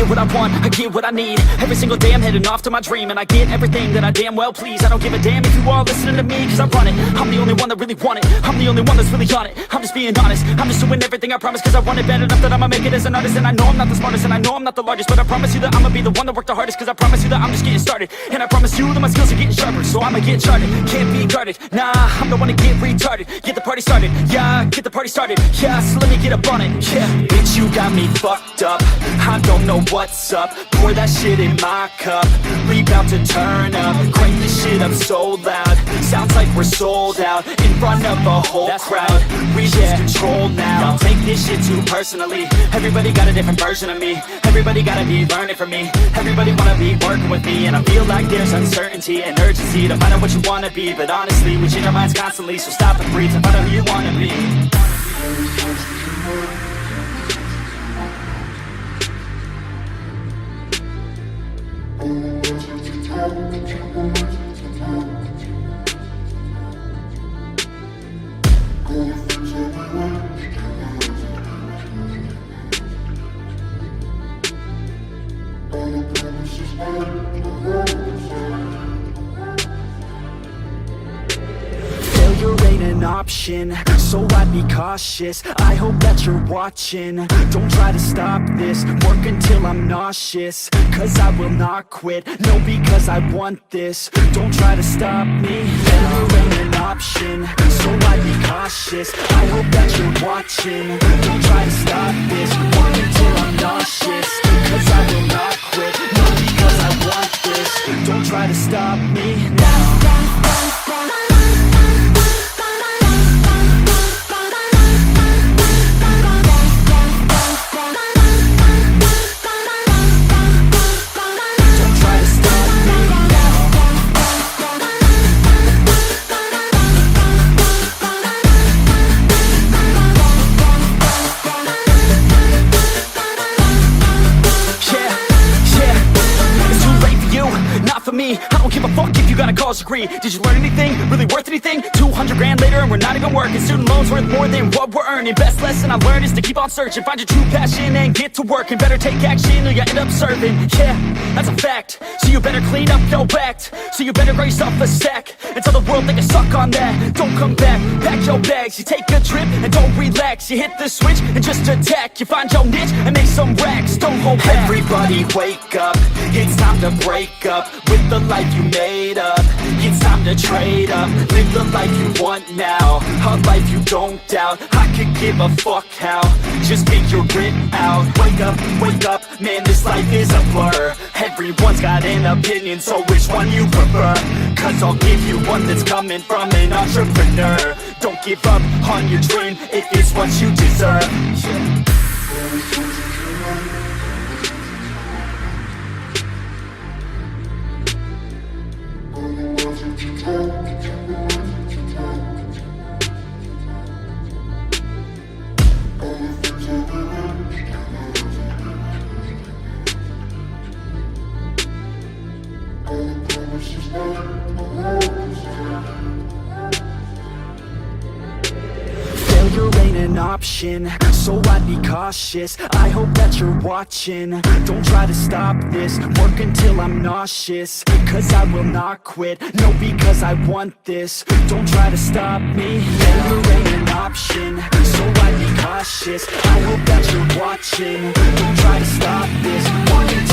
get what I want, I get what I need. Every single day I'm heading off to my dream, and I get everything that I damn well please. I don't give a damn if you all listening to me, cause I run it. I'm the only one that really want it, I'm the only one that's really on it. I'm just being honest, I'm just doing everything I promise, cause I want it bad enough that I'ma make it as an artist. And I know I'm not the smartest, and I know I'm not the largest, but I promise you that I'ma be the one that worked the hardest. Cause I promise you that I'm just getting started, and I promise you that my skills are getting sharper. So I'ma get charted, can't be guarded. Nah, I'm the one to get retarded. Get the party started, yeah, get the party started. Yeah, so let me get up on it, yeah. Bitch, you got me fucked up, I don't know what's up. Pour that shit in my cup, we bout to turn up. Crank this shit up so loud, sounds like we're sold out. In front of a whole crowd, we lose control now. Y'all take this shit too personally, everybody got a different version of me. Everybody gotta be learning from me, everybody wanna be working with me. And I feel like there's uncertainty and urgency to find out what you wanna be. But honestly, we change our minds constantly, so stop and breathe and find out who you wanna be. Failure ain't an option, so I'd be cautious. I hope that you're watching, don't try to stop this. Work until I'm nauseous, cause I will not quit. No, because I want this, don't try to stop me. Failure ain't an option, so I'd be cautious. I hope that you're watching, don't try to stop this. Work until I'm nauseous, cause I will not quit. No, because I want this, don't try to stop me now. Me, I don't give a fuck if you got a college degree. Did you learn anything? Really worth anything? 200 grand later and we're not even working. Student loans worth more than what we're earning. Best lesson I learned is to keep on searching. Find your true passion and get to work. And better take action or you end up serving. Yeah, that's a fact. So you better clean up your act. So you better grow yourself a sack and tell the world they can suck on that. Don't come back, pack your bags. You take a trip and don't relax. You hit the switch and just attack. You find your niche and make some racks. Don't hold back. Everybody wake up, it's time to break up with the life you made up. It's time to trade up, live the life you want now, a life you don't doubt. I could give a fuck how, just figure it out. Wake up, man, this life is a blur. Everyone's got an opinion, so which one you prefer? Cause I'll give you one that's coming from an entrepreneur. Don't give up on your dream, it is what you deserve. Failure ain't an option, so I'd be cautious. I hope that you're watching, don't try to stop this. Work until I'm nauseous, cause I will not quit. No, because I want this, don't try to stop me. Failure ain't an option, so I'd be cautious. I hope that you're watching, don't try to stop this. Work until